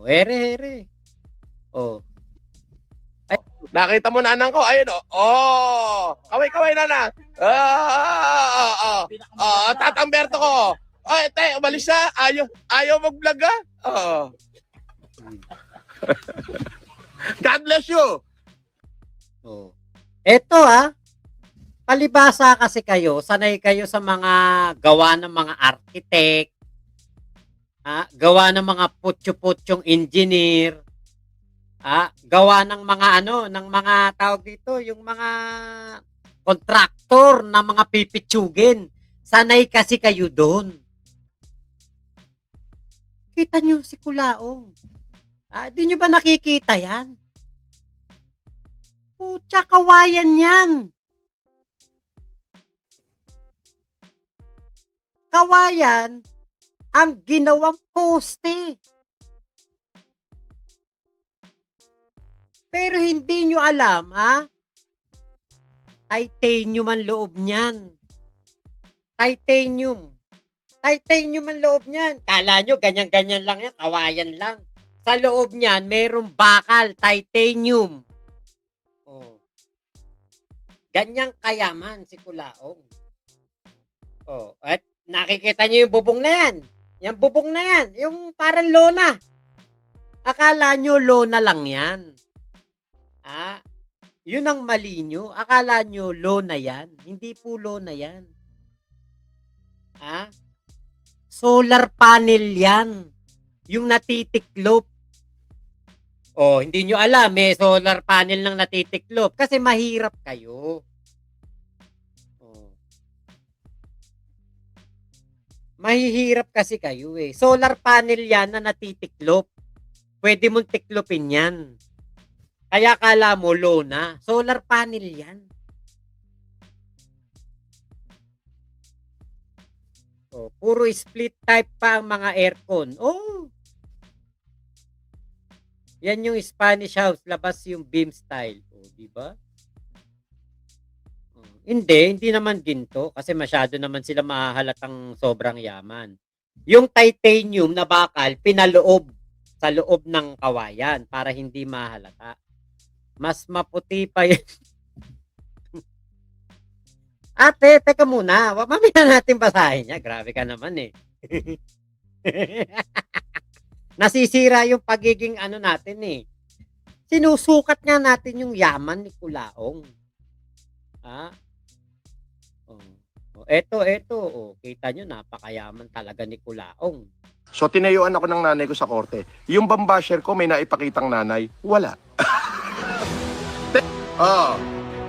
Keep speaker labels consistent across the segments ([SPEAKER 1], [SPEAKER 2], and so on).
[SPEAKER 1] Oh, ere, ere. Oh. Ay,
[SPEAKER 2] Nakita mo nanang ko, ayun o. Oh, kaway-kaway nanang. Tatamberto ko. Ay, te, umalis na. Ayaw mag-vlog ha. Oh. God bless you.
[SPEAKER 1] oh. Eto palibasa kasi kayo, sanay kayo sa mga gawa ng mga architect, gawa ng mga putyo-putyong engineer, gawa ng mga ng mga tawag dito, yung mga kontraktor na mga pipitsugin. Sanay kasi kayo doon. Kita nyo si Kulaong. Di nyo ba nakikita yan? Putya, kawayan yan. Kawayan ang ginawang poste. Pero hindi nyo alam, titanium ang loob niyan. Titanium. Titanium ang loob niyan. Kala nyo, ganyan-ganyan lang yan, kawayan lang. Sa loob niyan, merong bakal, titanium. Oh. Ganyang kayaman si Kulaong. Oh, at nakikita nyo yung bubong na yan. Yung bubong na yan, yung parang lona. Akala nyo lona lang yan. Yun ang mali nyo. Akala nyo lona yan. Hindi po lona yan. Solar panel yan. Yung natitiklop. Oh, hindi nyo alam, may solar panel nang natitiklop kasi mahirap kayo. Oh. Mahihirap kasi kayo eh. Solar panel yan na natitiklop. Pwede mong tiklopin yan. Kaya kala mo lona. Solar panel yan. Oh, puro split type pa ang mga aircon. Oh. Yan yung Spanish house, labas yung beam style. Oh, di ba? Hindi naman ginto kasi masyado naman sila mahahalatang sobrang yaman. Yung titanium na bakal, pinaloob sa loob ng kawayan para hindi mahalata. Mas maputi pa yun. Ate, teka muna. Mamaya natin basahin niya. Grabe ka naman eh. Nasisira yung pagiging natin eh. Sinusukat nga natin yung yaman ni Kulaong. Eto. Kita nyo, napakayaman talaga ni Kulaong.
[SPEAKER 2] So tinayuan ako ng nanay ko sa korte. Yung bambasher ko may naipakitang nanay, wala.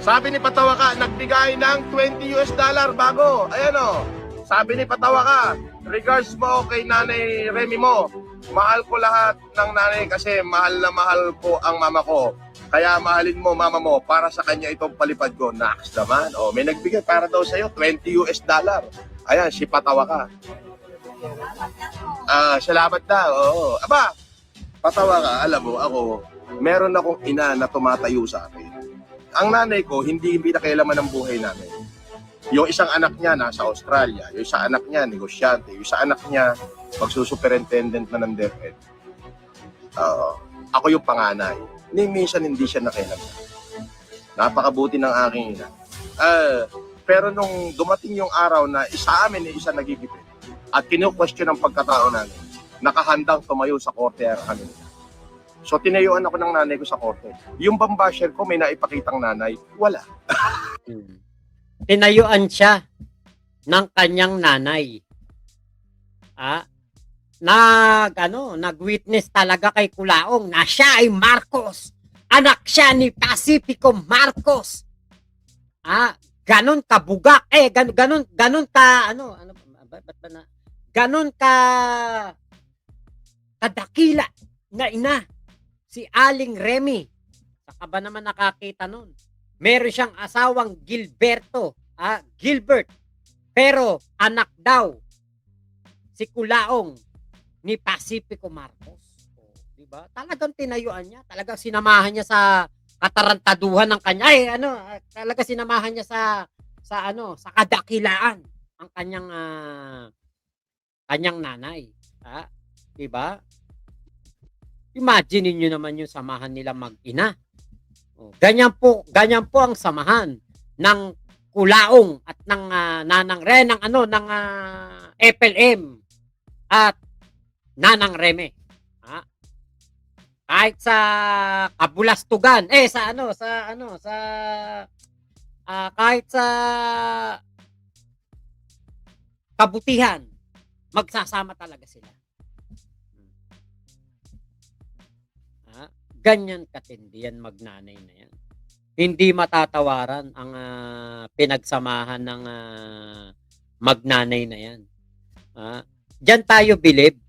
[SPEAKER 2] Sabi ni Patawa ka, nagbigay ng $20 bago. Ayan o. Sabi ni Patawa ka, regards mo kay Nanay Remy mo. Mahal ko lahat ng nanay kasi mahal na mahal ko ang mama ko. Kaya mahalin mo mama mo para sa kanya itong palipad ko. Naks naman. May nagbigay para daw sa'yo, $20. Ayan, si Patawa ka. Salamat na. Oo. Aba, Patawa ka, alam mo, ako, meron akong ina na tumatayo sa akin. Ang nanay ko, hindi pinakailaman ng buhay namin. Yung isang anak niya nasa Australia, yung isang anak niya negosyante, yung isang anak niya magsusuperintendent na ng DepEd. Ako yung panganay. Minsan hindi siya nakialam. Napakabuti ng aking ina. Pero nung dumating yung araw na isa amin ay isa nagigipit at kinu-question ang pagkatao namin, nakahandang tumayo sa korte kami. So tinayuan ako ng nanay ko sa korte. Yung bambasher ko may naipakitang nanay, wala.
[SPEAKER 1] Tinayuan siya ng kanyang nanay. Nag-witness talaga kay Kulaong na siya ay Marcos. Anak siya ni Pacifico Marcos. Ganon kabugak. Ganon ka ganon ka kadakila na ina si Aling Remy. Saka ba naman nakakita nun? Meron siyang asawang Gilberto, Gilbert. Pero anak daw si Kulaong ni Pacifico Marcos. Diba? Talagang tinayuan niya, talagang sinamahan niya sa katarantaduhan ng kanya. Talagang sinamahan niya sa kadakilaan ang kanyang nanay. Diba? Imagine niyo naman yung samahan nila mag-ina. Oh, ganyan po ang samahan ng Kulaong at ng Nanang Re ng ng FLM at Nanang Reme. Ha? Kahit sa kabulastugan, kahit sa kabutihan, magsasama talaga sila. Ganyan katindi yan, magnanay na yan. Hindi matatawaran ang pinagsamahan ng magnanay na yan. Diyan tayo believe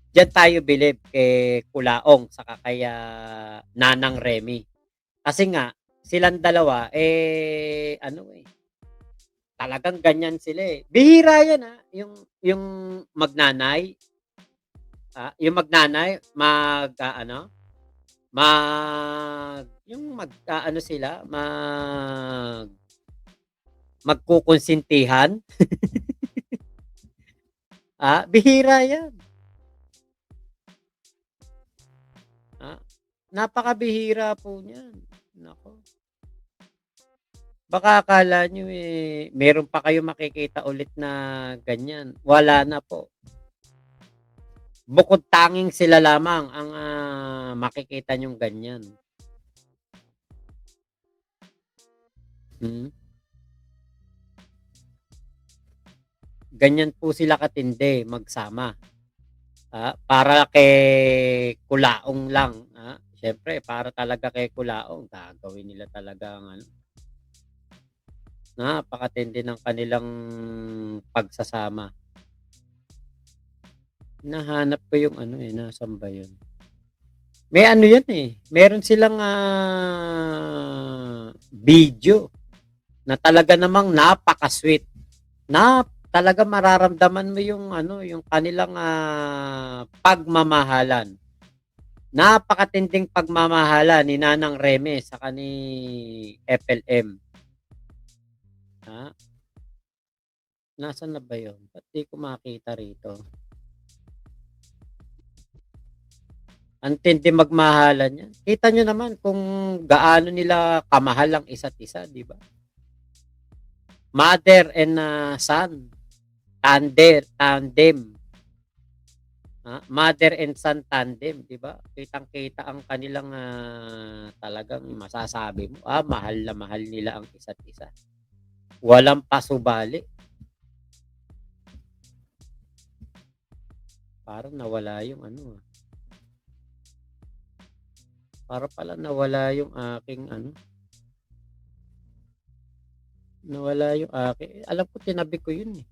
[SPEAKER 1] kay Kulaong saka kay Nanang Remy. Kasi nga, silang dalawa, talagang ganyan sila eh. Bihira yan yung magnanay, magkukonsintihan. Bihira yan. Napakabihira po niyan. Nako. Baka akala nyo meron pa kayo makikita ulit na ganyan. Wala na po. Bukod tanging sila lamang ang makikita nyong ganyan. Ganyan po sila katindi magsama. Para kay Kulaong lang. Siyempre, para talaga kay Kulaong, gagawin nila talaga ang napakatindi ng kanilang pagsasama. Nahanap ko yung nasan ba yun? May yan meron silang video na talaga namang napaka-sweet. Talaga mararamdaman mo yung kanilang pagmamahalan. Napakatinding pagmamahalan ni Nanang Reme sa ni FLM. Nasaan na ba yun? Ba't di ko makita rito? Ang tindi magmahalan yan. Kita nyo naman kung gaano nila kamahal ang isa't isa, di ba? Mother and son. Tandem. Mother and son tandem, di ba? Kitang-kita ang kanilang talagang masasabi mo, mahal na mahal nila ang isa't isa. Walang pasubali. Parang nawala yung Para pala nawala yung aking Nawala yung aking. Alam ko tinabi ko yun eh.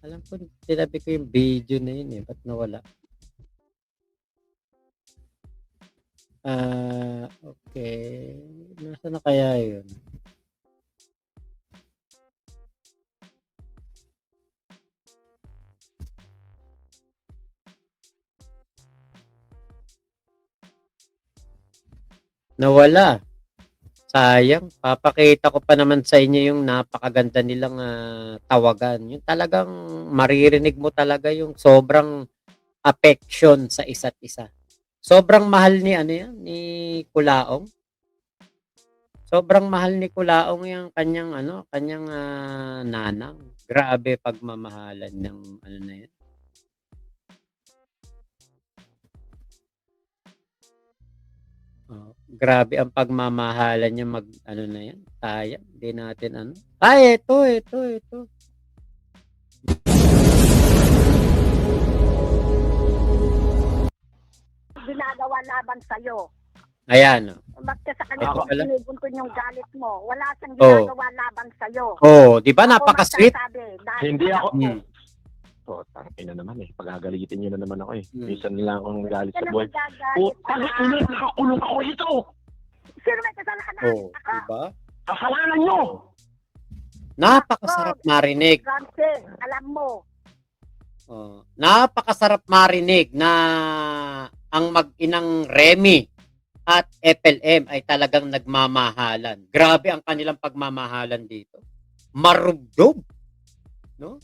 [SPEAKER 1] Alam ko tinabi ko yung video na yun eh. Ba't nawala? Okay. Nasaan na kaya yun? Nawala. Sayang. Papakita ko pa naman sa inyo yung napakaganda nilang tawagan. Yung talagang maririnig mo talaga yung sobrang affection sa isa't isa. Sobrang mahal ni ni Kulaong. Sobrang mahal ni Kulaong yung kanyang nanang. Grabe pagmamahalan ng na yan. Grabe ang pagmamahalan niya na yan. Sayang, hindi natin ito.
[SPEAKER 3] Ginagawa laban sa'yo.
[SPEAKER 1] Ayan.
[SPEAKER 3] Bakit sa kanya binibunton yung galit mo? Wala siyang ginagawa laban sa'yo.
[SPEAKER 1] Di ba napaka-sweet?
[SPEAKER 2] Hindi ako. Tangina naman eh. Pagagalitin niyo na naman ako eh. Minsan lang akong nagalit sa buhay. Tangina, nakakulong ako ito!
[SPEAKER 3] Sino may kasalanan?
[SPEAKER 1] Diba?
[SPEAKER 2] Kasalanan niyo!
[SPEAKER 1] Napakasarap marinig.
[SPEAKER 3] Ramsey, alam mo.
[SPEAKER 1] Napakasarap marinig na ang mag-inang Remy at FLM ay talagang nagmamahalan. Grabe ang kanilang pagmamahalan dito. Marugdog. No?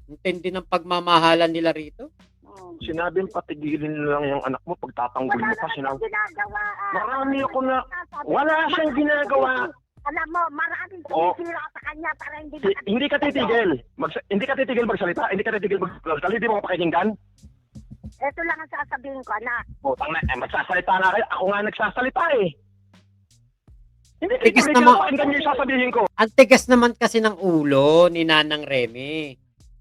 [SPEAKER 1] Intindi ng pagmamahalan nila rito.
[SPEAKER 2] Sinabing patigilin lang yung anak mo, pagtatanggol
[SPEAKER 3] Wala
[SPEAKER 2] mo pa.
[SPEAKER 3] naman siyang ginagawa.
[SPEAKER 2] Marami ako na,
[SPEAKER 3] Sasabi-
[SPEAKER 2] wala siyang ginagawa.
[SPEAKER 3] Alam mo, maraming
[SPEAKER 2] Oh.
[SPEAKER 3] tumisira sa kanya para hindi
[SPEAKER 2] Hindi ka titigil. Hindi ka titigil magsalita. Hindi ka titigil magsalita. Hindi mo ka pakikinggan.
[SPEAKER 3] Ito lang ang sasabihin ko, anak.
[SPEAKER 2] Putang na, magsasalita na kayo. Ako nga nagsasalita eh. Hindi
[SPEAKER 1] Tigas
[SPEAKER 2] titigil
[SPEAKER 1] naman.
[SPEAKER 2] ako. Pakinggan niyo yung sasabihin ko.
[SPEAKER 1] Ang tigas naman kasi ng ulo ni Nanang Remy.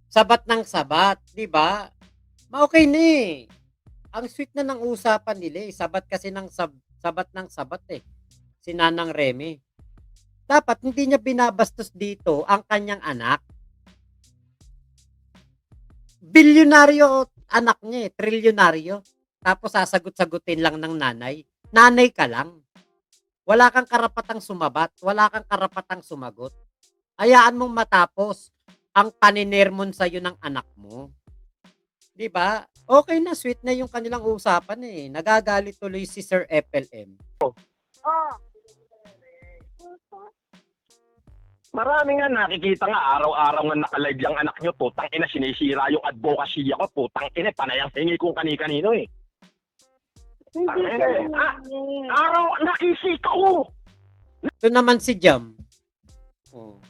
[SPEAKER 1] Sabat ng sabat, di ba? Okay na eh. Ang sweet na ng usapan nila eh. Sabat kasi ng sabat ng sabat eh. Si Nanang Remy. Dapat hindi niya binabastos dito ang kanyang anak. Bilyonaryo anak niya eh. Trilyonaryo. Tapos sasagot-sagutin lang ng nanay. Nanay ka lang. Wala kang karapatang sumabat. Wala kang karapatang sumagot. Hayaan mong matapos ang paninermon sa'yo ng anak mo. 'Di ba? Okay na, sweet na yung kanilang usapan eh. Nagagalit tuloy si Sir FLM.
[SPEAKER 3] Oh.
[SPEAKER 2] Marami nga nakikita nga araw-araw nga nakalive yung anak nyo. Putang ina, sinisira yung advocacy ko. Putang ina, panayang hingi kung kani-kanino eh.
[SPEAKER 3] Hindi
[SPEAKER 2] Ay,
[SPEAKER 3] ganun.
[SPEAKER 2] Araw, nakisika ko.
[SPEAKER 1] Ito naman si Jam. Oh.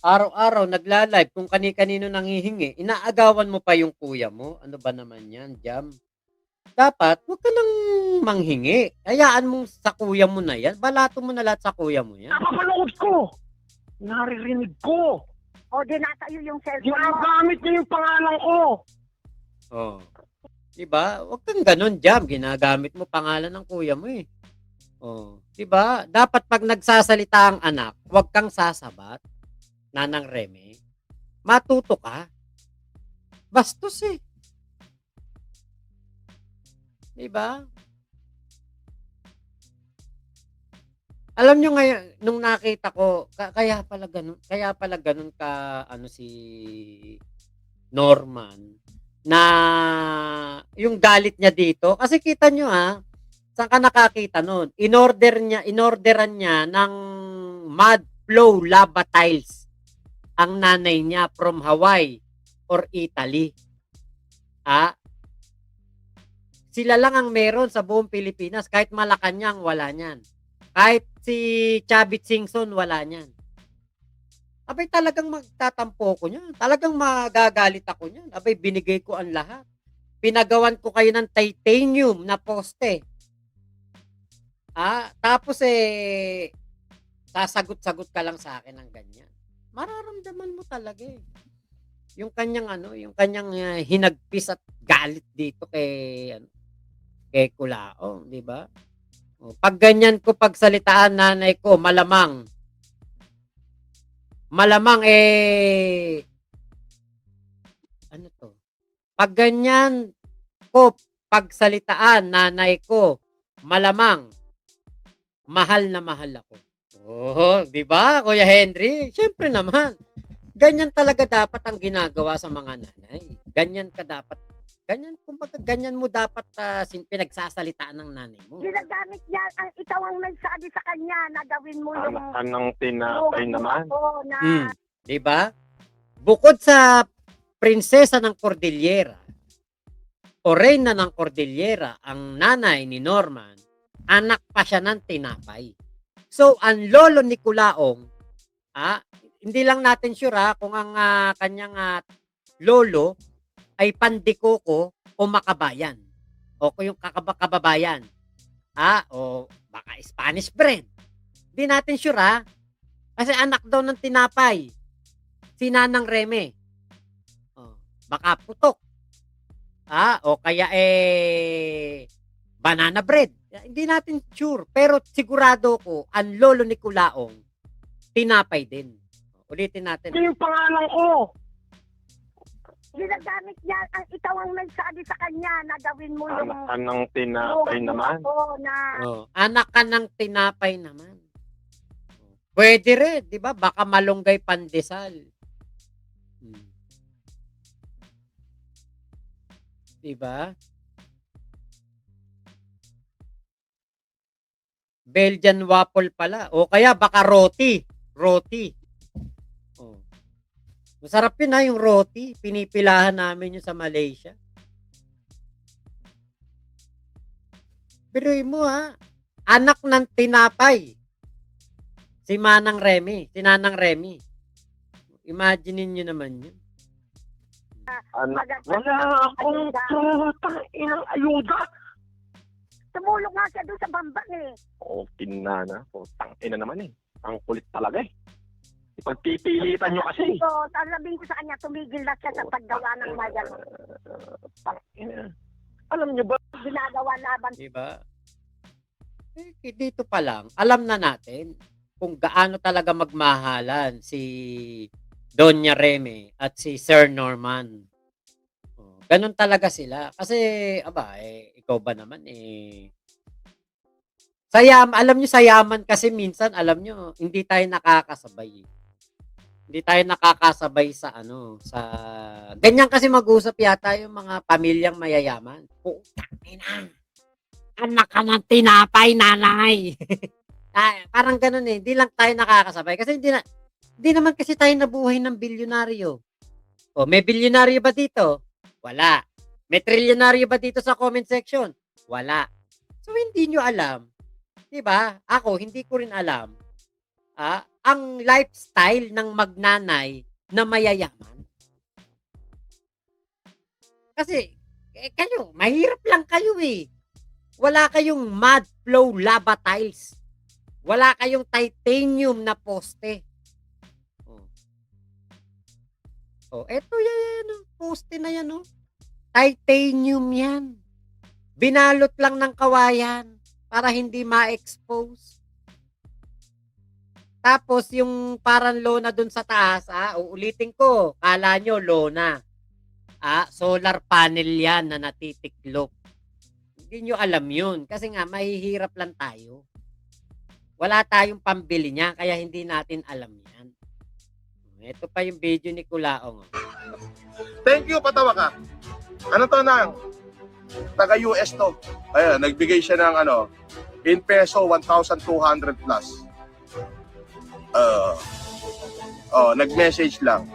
[SPEAKER 1] Araw-araw nagla-live kung kani-kanino nanghihingi. Inaagawan mo pa yung kuya mo. Ano ba naman yan, Jam? Dapat, huwag ka nang manghingi. Hayaan mo sa kuya mo na yan. Balato mo na lahat sa kuya mo yan.
[SPEAKER 2] Napapanood ko. Naririnig ko.
[SPEAKER 3] O, dinatayo yung cellphone mo.
[SPEAKER 2] Ginagamit niya yung pangalan ko.
[SPEAKER 1] Oh. 'Di ba? Huwag kang ganun, Jam. Ginagamit mo pangalan ng kuya mo eh. Oh, 'di ba? Dapat pag nagsasalita ang anak, huwag kang sasabat. Nanang Remy. Matuto ka. Bastos eh. 'Di ba? Alam nyo ngayon, nung nakita ko, kaya pala ganun ka, si Norman, na yung galit niya dito. Kasi kita nyo saan ka nakakita nun? Inorderan niya ng mud flow lava tiles ang nanay niya from Hawaii or Italy. Sila lang ang meron sa buong Pilipinas. Kahit Malacanang, wala niyan. Kahit si Chavit Singson, wala niyan. Abay, talagang magtatampo ko niyan. Talagang magagalit ako niyan. Abay, binigay ko ang lahat. Pinagawan ko kayo ng titanium na poste. Tapos sasagot-sagot ka lang sa akin ng ganyan. Mararamdaman mo talaga eh. Yung kanyang hinagpis at galit dito kay Kulaong, di ba? Pag ganyan ko pagsalitaan nanay ko, malamang ano to? Pag ganyan ko pagsalitaan nanay ko, malamang mahal na mahal ako. Oh, di ba, Kuya Henry? Siyempre naman. Ganyan talaga dapat ang ginagawa sa mga nanay. Ganyan mo dapat pinagsasalitaan ng nanay mo.
[SPEAKER 3] Ginagamit niya, ikaw ang nagsabi sa kanya na gawin mo yung...
[SPEAKER 2] Anong tinapay naman?
[SPEAKER 3] Na,
[SPEAKER 1] Di ba? Bukod sa prinsesa ng Cordillera o reyna ng Cordillera, ang nanay ni Norman, anak pa siya ng tinapay. So, ang lolo ni Kulaong, hindi lang natin sure kung ang kanyang lolo ay pandikoko o makabayan. O kung yung kababayan. O baka Spanish bread. Hindi natin sure kasi anak daw ng tinapay. Si Nanang Remy. Baka putok. O kaya banana bread. Hindi natin sure. Pero sigurado ko, ang lolo ni Kulaong, tinapay din. Ulitin natin.
[SPEAKER 2] Yung pangalan ko.
[SPEAKER 3] ginagamit niya, ikaw ang nagsabi sa kanya na gawin mo yung...
[SPEAKER 2] Anak ka ng tinapay naman.
[SPEAKER 1] Anak ka ng tinapay naman. Pwede rin, di ba? Baka malunggay pandesal. Di ba? Belgian waffle pala. O kaya baka roti. Roti. Masarap yun yung roti. Pinipilahan namin yun sa Malaysia. Biruin mo ha. Anak ng tinapay. Si Manang Remy. Si Nanang Remy. Imagine nyo naman yun.
[SPEAKER 2] Anak, wala akong inang ayuda.
[SPEAKER 3] Tumulong nga siya doon sa bambang eh.
[SPEAKER 2] O, kinana. O, tangina naman eh. Ang kulit talaga eh. Ipagpipilitan nyo kasi.
[SPEAKER 3] So, sasabihin ko sa kanya, tumigil na siya sa paggawa ng mayan.
[SPEAKER 2] Tangina. Alam nyo ba?
[SPEAKER 3] Ginagawa laban.
[SPEAKER 1] Diba? Eh, dito pa lang, alam na natin kung gaano talaga magmahalan si Doña Remy at si Sir Norman. Oh, ganun talaga sila. Kasi, ikaw ba naman alam nyo sa yaman kasi minsan, alam nyo, hindi tayo nakakasabay. Hindi tayo nakakasabay sa ganyan kasi mag-usap yata yung mga pamilyang mayayaman. Putang ina. Anak ka ng tinapay, nanay. Parang ganun eh. Hindi lang tayo nakakasabay. Kasi hindi naman kasi tayo nabuhay ng bilyonaryo. O, may bilyonaryo ba dito? Wala. May trilyonaryo ba dito sa comment section? Wala. So, hindi nyo alam. Diba? Ako, hindi ko rin alam. Ang lifestyle ng magnanay na mayayaman. Kasi, kayo, mahirap lang kayo eh. Wala kayong mud flow lava tiles. Wala kayong titanium na poste. Eto yan. Poste na yan. Titanium yan. Binalot lang ng kawayan para hindi ma-expose. Tapos yung parang lona dun sa taas, uulitin ko, kala nyo lona. Solar panel yan na natitiklop. Hindi nyo alam yun. Kasi nga, mahihirap lang tayo. Wala tayong pambili niya, kaya hindi natin alam yan. Ito pa yung video ni Kulaong.
[SPEAKER 2] Thank you, patawa ka. Ano to nang? Taga-US to. Ayan, nagbigay siya ng in peso, 1,200 plus. Nag-message lang.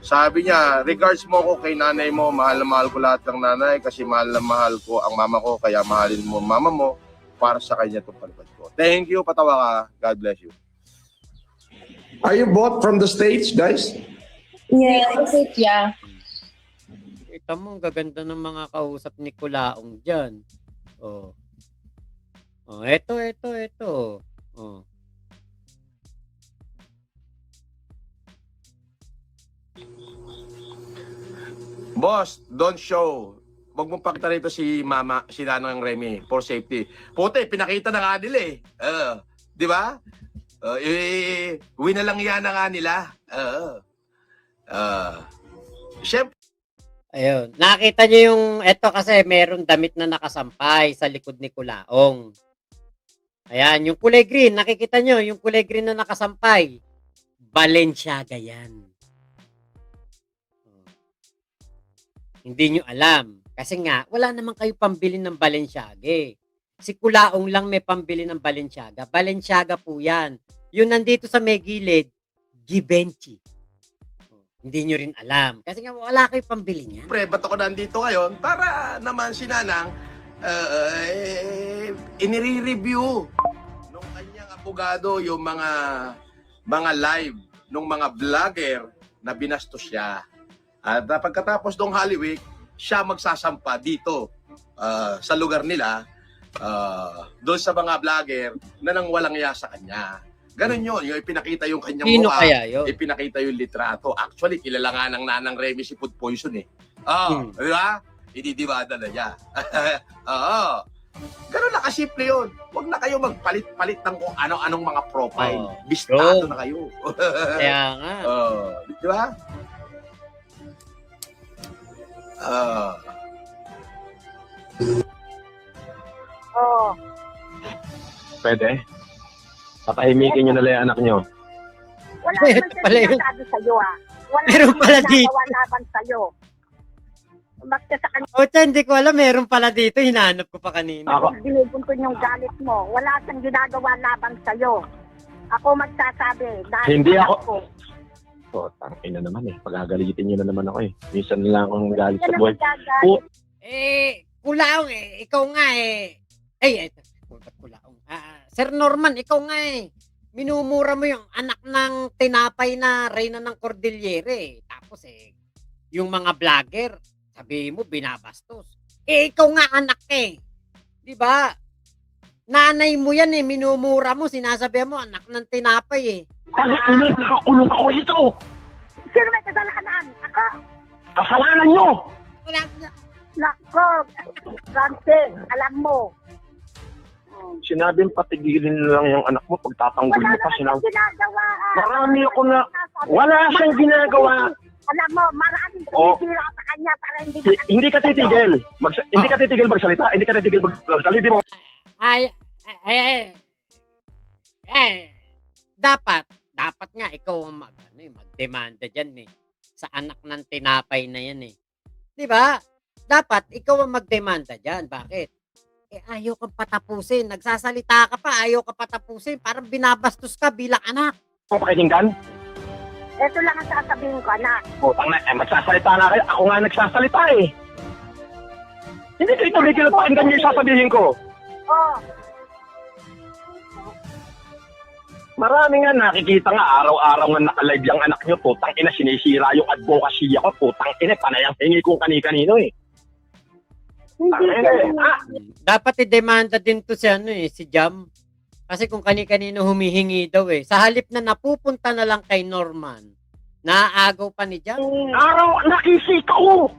[SPEAKER 2] Sabi niya, regards mo ko kay nanay mo, mahal na mahal ko lahat ng nanay kasi mahal na mahal ko ang mama ko, kaya mahalin mo mama mo para sa kanya itong palipad ko. Thank you, patawa ka. God bless you.
[SPEAKER 4] Are you both from the States, guys?
[SPEAKER 5] Yeah.
[SPEAKER 1] Kita mo, ang gaganda ng mga kausap ni Kulaong dyan. Eto.
[SPEAKER 2] Boss, don't show. Huwag mong pakita rito si Nanang Remy for safety. Puti, pinakita na nga nila eh. Di ba? Winalang yan na nga nila. Siyempre.
[SPEAKER 1] Ayun. Nakita nyo yung, eto kasi meron damit na nakasampay sa likod ni Kulaong. Ayan, yung kulay green, nakikita nyo, yung kulay green na nakasampay. Balenciaga yan. Hindi nyo alam. Kasi nga, wala naman kayo pambili ng Balenciaga eh. Si Kulaong lang may pambili ng Balenciaga. Balenciaga po yan. Yun nandito sa may gilid, Givenchy. Hindi nyo rin alam. Kasi nga, wala kayo pambili niya.
[SPEAKER 2] Siyempre, ba't ako nandito ngayon? Para naman si Nanang inire-review nung kanyang abogado yung mga live nung mga vlogger na binastos siya. At pagkatapos ng Holy Week, siya magsasampa dito sa lugar nila doon sa mga vlogger na nang walang iya sa kanya. Ganon yun, yung ipinakita yung kanyang
[SPEAKER 1] Sino
[SPEAKER 2] mukha,
[SPEAKER 1] kaya yun?
[SPEAKER 2] ipinakita yung litrato. Actually, kilala nga ng Nanang Remy si food poison eh. Di ba? Ididibada na niya. Ganon na kasimple yun. Huwag na kayo magpalit-palit ng kung ano-anong mga profile. Bistado na kayo.
[SPEAKER 1] Kaya nga.
[SPEAKER 2] Di ba?
[SPEAKER 6] Pwede. Patahimikin nyo na lang yung anak nyo.
[SPEAKER 3] Wala
[SPEAKER 1] Ito
[SPEAKER 3] naman siya
[SPEAKER 1] pala yun.
[SPEAKER 3] sinasabi sa'yo Wala
[SPEAKER 1] Meron
[SPEAKER 3] naman
[SPEAKER 1] pala
[SPEAKER 3] ginagawa laban sa'yo. Basta sa kanya,
[SPEAKER 1] Hindi ko alam, meron pala dito. Hinanap ko pa kanina.
[SPEAKER 3] binubuntun yung galit mo. Wala siyang ginagawa laban sa'yo. Ako magsasabi. Dahil
[SPEAKER 6] Hindi
[SPEAKER 3] anak
[SPEAKER 6] ako.
[SPEAKER 3] ko.
[SPEAKER 6] So, tangin na naman eh. Pagagalitin nyo na naman ako eh. Minsan na lang akong galit
[SPEAKER 3] Yan
[SPEAKER 6] sa
[SPEAKER 3] ang
[SPEAKER 6] buhay.
[SPEAKER 3] magagalit.
[SPEAKER 1] Kulaong ikaw nga Ay, ba't kulaong? Sir Norman, ikaw nga eh. Minumura mo yung anak ng tinapay na Reyna ng Cordillera eh. Tapos yung mga vlogger, sabi mo, binabastos. Ikaw nga anak eh. Di ba? Nanay mo yan eh, minumura mo, sinasabi mo, anak ng tinapay eh.
[SPEAKER 6] Ano, nakakulong ako ito.
[SPEAKER 3] Sino may kasalanan? Ako?
[SPEAKER 6] Kasalanan nyo.
[SPEAKER 1] Wala,
[SPEAKER 3] Nako, Francis, alam mo.
[SPEAKER 6] Sinabing patigilin lang yung anak mo pagtatanggol
[SPEAKER 3] Wala
[SPEAKER 6] mo pa.
[SPEAKER 3] naman siyang ginagawa.
[SPEAKER 6] Marami ako na, wala siyang ginagawa.
[SPEAKER 3] Alam mo, maraming
[SPEAKER 6] Oh.
[SPEAKER 3] tumitira sa kanya para hindi
[SPEAKER 6] Hindi ka titigil. Hindi ka titigil magsalita. Hindi ka titigil magsalita. Hindi mo.
[SPEAKER 1] dapat nga ikaw ang magdemanda dyan eh. Sa anak ng tinapay na yan eh. Di ba? Dapat ikaw ang magdemanda dyan. Bakit? Ayaw kang patapusin. Nagsasalita ka pa, ayaw ka patapusin. Parang binabastos ka bilang anak.
[SPEAKER 6] Kung pakikinggan,
[SPEAKER 3] Ito lang ang sasabihin ko, anak.
[SPEAKER 6] putang na, magsasalita na kayo. Ako nga nagsasalita eh. Hindi kayo tumigil at pakinggan niyo yung sasabihin ko.
[SPEAKER 3] Oh,
[SPEAKER 6] Marami nga nakikita nga araw-araw nga nakalive yung anak nyo. Putang ina, sinisira yung advocacy ko. Putang ina, panayang hingi kong kani-kanino eh.
[SPEAKER 3] hindi
[SPEAKER 6] Tangina,
[SPEAKER 1] Dapat i-demanda din to si Jam. Kasi kung kani-kanino humihingi daw eh. Sa halip na napupunta na lang kay Norman, naaagaw pa ni Jam.
[SPEAKER 6] Araw, nakisika ko.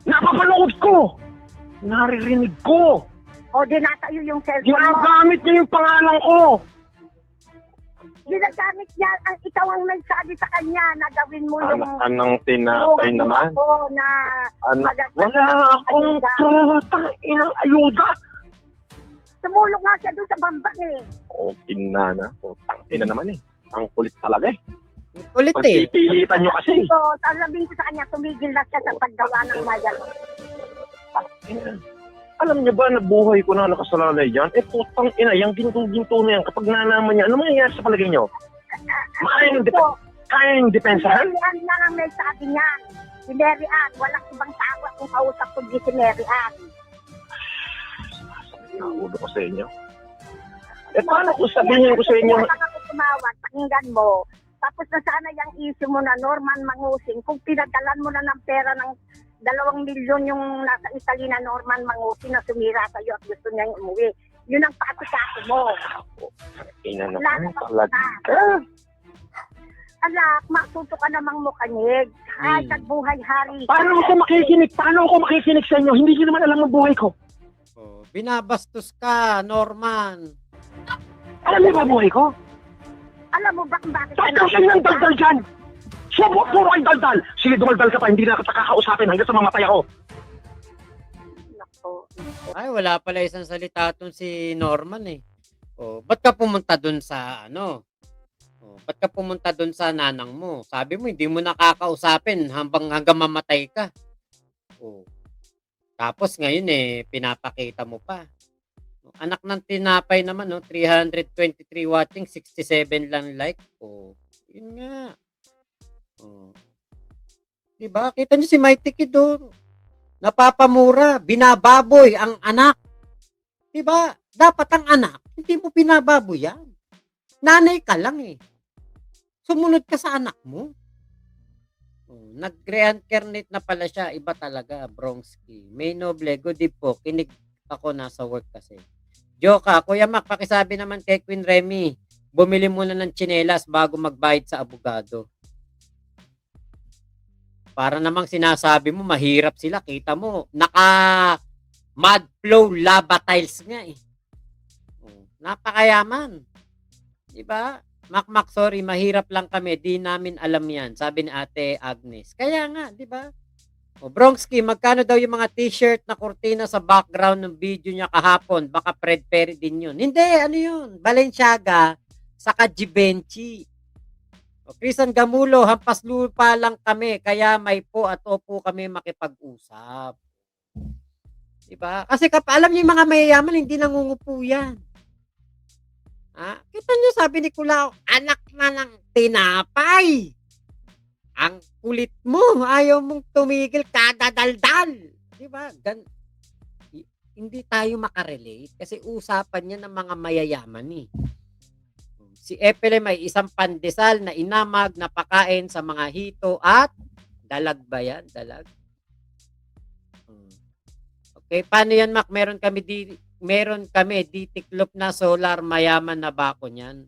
[SPEAKER 6] Napapanood ko. Naririnig ko.
[SPEAKER 3] O, dinatayo yung cellphone mo.
[SPEAKER 6] Ginagamit niya yung pangalan ko.
[SPEAKER 3] Ginagamit niya, ikaw ang nagsabi sa kanya na gawin mo yung...
[SPEAKER 6] Anong tinapay naman?
[SPEAKER 3] Ako na...
[SPEAKER 6] Wala akong putang inang ayuda.
[SPEAKER 3] Tumulong nga siya doon sa bambang eh.
[SPEAKER 6] O, kinana. Putang ina naman eh. Ang kulit talaga eh.
[SPEAKER 1] Ulit eh.
[SPEAKER 6] Pagpipilitan nyo kasi.
[SPEAKER 3] So, sasabihin ko sa kanya, tumigil na siya sa paggawa ng mayan.
[SPEAKER 6] Alam niyo ba na buhay ko na nakasalalay dyan? Putang ina, yung ginto-ginto na yan, kapag nalaman niya, ano mangyayari sa palagay niyo? Kayang depensahan?
[SPEAKER 3] Mary Ann na lang may sabi niyan. Si Mary Ann, walang ibang tawa kung kausap ko di si Mary Ann.
[SPEAKER 6] Naulo ko sa inyo. Paano kung sabihin ko sa inyo?
[SPEAKER 3] Kaya ako tumawag, pakinggan mo. Tapos na sana yung issue mo na Norman Mangusing, kung pinadalan mo na ng pera ng 2 milyon yung nasa Italy na Norman Mangusing na sumira sa'yo at gusto niya yung umuwi. Yun ang patikaso mo.
[SPEAKER 6] Ina
[SPEAKER 3] Wala
[SPEAKER 6] naman
[SPEAKER 3] na
[SPEAKER 6] talaga.
[SPEAKER 3] Anak, matuto ka namang mukanyig. Ay, buhay hari.
[SPEAKER 6] Paano ako makikinig sa inyo? Hindi niyo naman alam ang buhay ko.
[SPEAKER 1] Oh, binabastos ka, Norman.
[SPEAKER 6] Alam niyo ba buhay ko?
[SPEAKER 3] Alam mo ba kung bakit?
[SPEAKER 6] Bakit kasi nang daldal dyan? Siya puro ay daldal. Sige, dumaldal ka pa. Hindi na kita kakausapin hanggang sa mamatay ako.
[SPEAKER 3] Nako.
[SPEAKER 1] Ay, wala pala isang salita tong si Norman eh. Oh, ba't ka pumunta dun sa ba't ka pumunta dun sa nanang mo? Sabi mo hindi mo nakakausapin hanggang mamatay ka. Oh. Tapos ngayon pinapakita mo pa. Anak ng tinapay naman 323 watching, 67 lang like. Oh, yun nga. Oh. Diba? Kita niyo si Mighty Kid napapamura, binababoy ang anak. Diba? Dapat ang anak, hindi mo binababoy yan. Nanay ka lang eh. Sumunod ka sa anak mo. Oh, nag-reincarnate na pala siya. Iba talaga, Bronski. May noble, good day po. Kinig ako nasa work kasi. Joke Kuya Mac, pakisabi naman kay Queen Remy, bumili muna ng tsinelas bago magbayad sa abogado. Para namang sinasabi mo, mahirap sila. Kita mo, mud flow lava tiles nga eh. Oh, napakayaman. Diba? Mac, sorry, mahirap lang kami. Di namin alam yan. Sabi ni Ate Agnes. Kaya nga, diba? O, Bronski, magkano daw yung mga t-shirt na kurtina sa background ng video niya kahapon? Baka Fred Perry din yun. Hindi, ano yun? Balenciaga, saka Givenchy. O, Crisan Gamulo, hampas lupa lang kami, kaya may po at opo kami makipag-usap. Diba? Kasi alam niyo yung mga mayayaman, hindi nangungupo yan. Kita niyo, sabi ni Kulao, anak na ng tinapay. Ang kulit mo, ayaw mong tumigil kada daldal. Diba? hindi tayo makarelate kasi usapan niya ng mga mayayaman eh. Si Epelem ay isang pandesal na inamag na pakain sa mga hito at dalag ba yan? Dalag? Okay, paano yan, Mac? Meron kami ditiklop na solar, mayaman na bako niyan.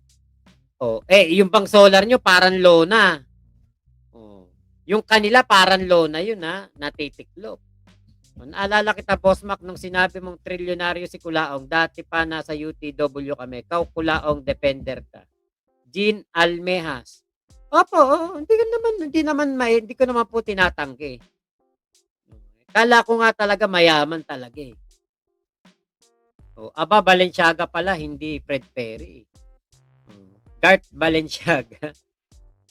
[SPEAKER 1] Oh, yung bang solar nyo parang lona. Oh. Yung kanila parang lona yun ha, natitiklop. Naalala kita, Boss Mac, nung sinabi mong trilyonaryo si Kulaong, dati pa nasa UTW kami, Kulaong defender ka. Jean Almehas. Opo, hindi ko naman po tinatanggi. Kala ko nga talaga mayaman talaga eh. Aba, Balenciaga pala, hindi Fred Perry. Garth Balenciaga.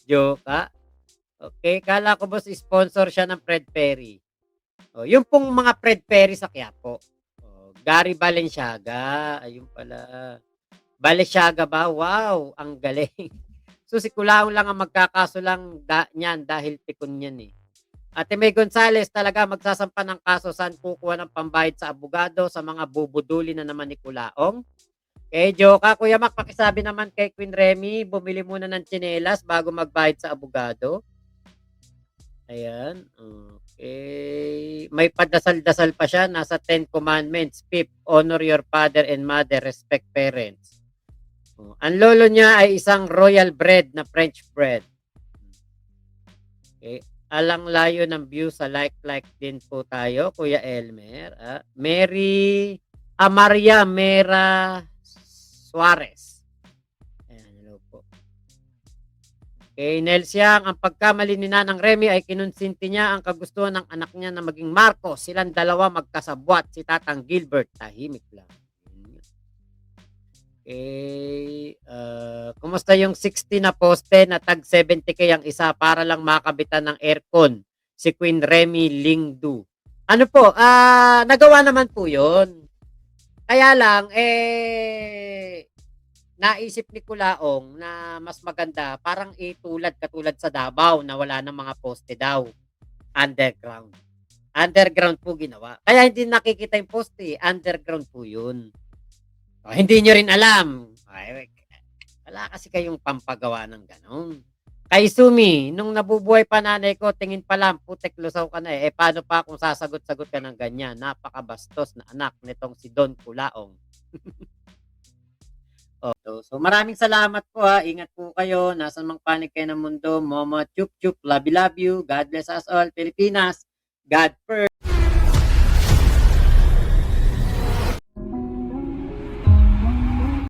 [SPEAKER 1] Joke ha? Okay, kala ko boss sponsor siya ng Fred Perry. Yung pong mga Fred Perry sa Quiapo. Gary Balenciaga, ayun pala. Balenciaga ba? Wow, ang galing. So si Kulaong lang ang magkakaso lang niyan dahil pikon niyan eh. Ate May Gonzales talaga magsasampa ng kaso, saan kukuha ng pambayad sa abogado sa mga bubuduli na naman ni Kulaong. Joka, Kuya Mac, pakisabi naman kay Queen Remy, bumili muna ng tsinelas bago magbayad sa abogado. Ayan. Okay. May padasal-dasal pa siya. Nasa 10 Commandments. 5, honor your father and mother. Respect parents. Ang lolo niya ay isang royal bread na French bread. Okay. Alang layo ng view sa like din po tayo, Kuya Elmer. Maria Mera Suarez. Ayan, hello po. Okay, Nelsiang, ang pagkamali ni Nanang Remy ay kinonsinti niya ang kagustuhan ng anak niya na maging Marcos. Silang dalawa magkasabwat. Si Tatang Gilbert, tahimik lang. Okay, kumusta yung 60 na poste na tag 70k ang isa para lang makabitan ng aircon? Si Queen Remy Lingdu. Ano po, nagawa naman po yun. Kaya lang, naisip ni Kulaong na mas maganda, parang katulad sa Davao na wala ng mga poste daw. Underground. Underground po ginawa. Kaya hindi nakikita yung poste, underground po yun. Hindi nyo rin alam. Wala kasi kayong pampagawa ng ganon. Kay Sumi, nung nabubuhay pa nanay ko, tingin pa lang, putek lusaw ka na eh. Paano pa kung sasagot-sagot ka ng ganyan? Napakabastos na anak nitong si Don Kulaong. So maraming salamat po ha. Ingat po kayo. Nasaan mang panig kayo ng mundo. Momo, chup chup, love you. God bless us all. Pilipinas, God first.